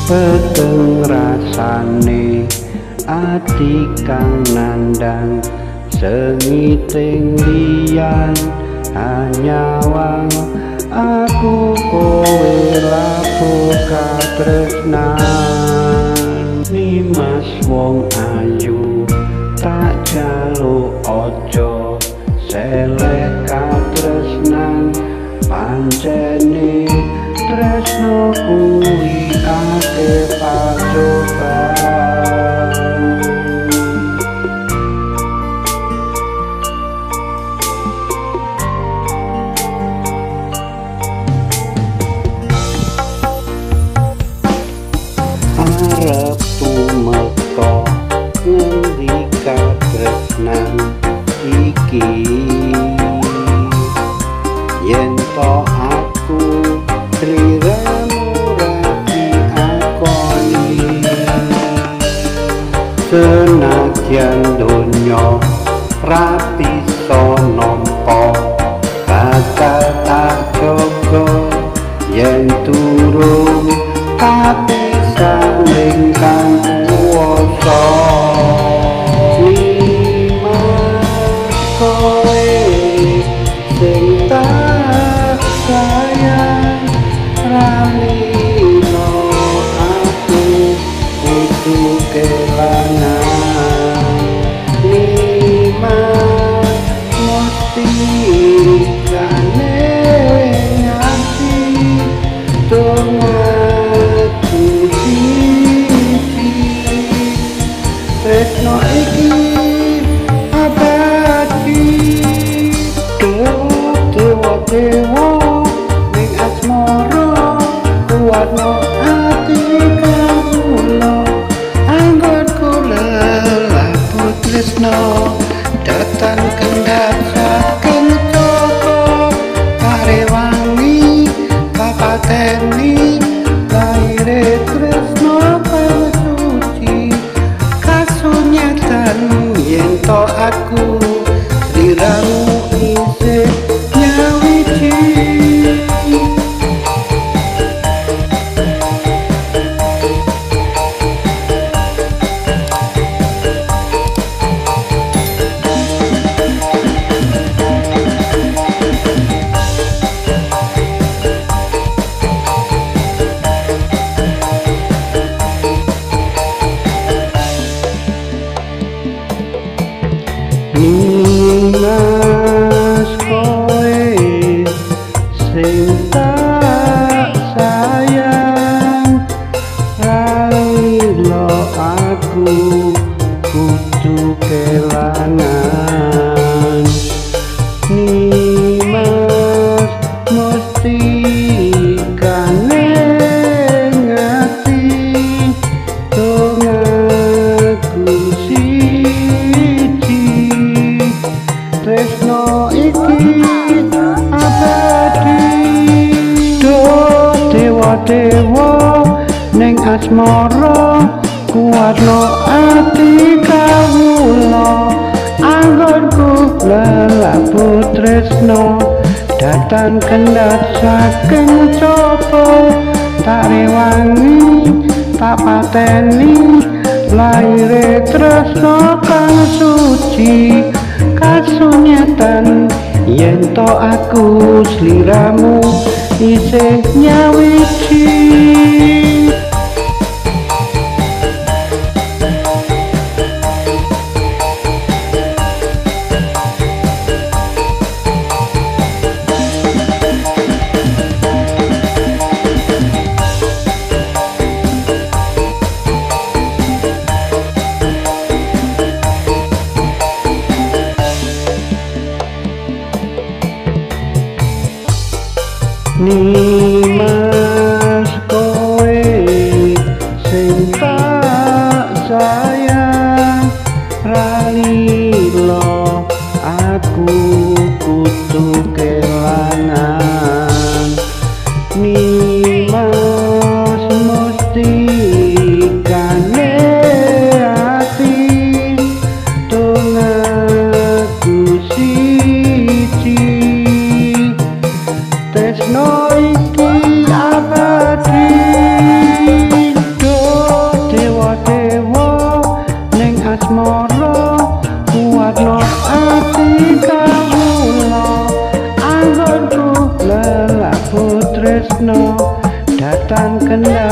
peteng rasane ati kang nandang sengiting liyan anyawang aku kowe lapo katresnan Nimas wong ayu tak jaluk ojo selek katresnan pancene tresno kuwi akeh pacobaan arep tumeka ngendi katresnan iki yen to aku sliramu rati akoni senadyan donya rapi nampa bakal tak jaga yen turung tapi saling kang kuwasa Nimas kowe sing tak sayang ralino aku kudu kelangan Nimas mesti kane ngati dongaku siji tresno iki abadi dewa ning asmara kuwatno ati kawula anggonku lelaku tresno datang kendhat saking Joko Karewangi kapateni laire tresno kang suci kasunyatan yen to aku sliramu isih nyawiji Nimas kowe sing tak sayang ralilo aku kudu kelangan Nimas mesti kane ngati dongaku siji tresno iki abadi do dewa ning asmara kuwatno ati kawula anggonku lelaku tresno datang kendhat saking Joko Karewangi tak pateni laire tresno kang suci kasunyatan yen to aku sliramu isih nyawiji Nimas kowe sing tak sayang ralilo aku kudu kelangan Nimas mesti kane ati dongaku siji tresno iki Tresno datang kendali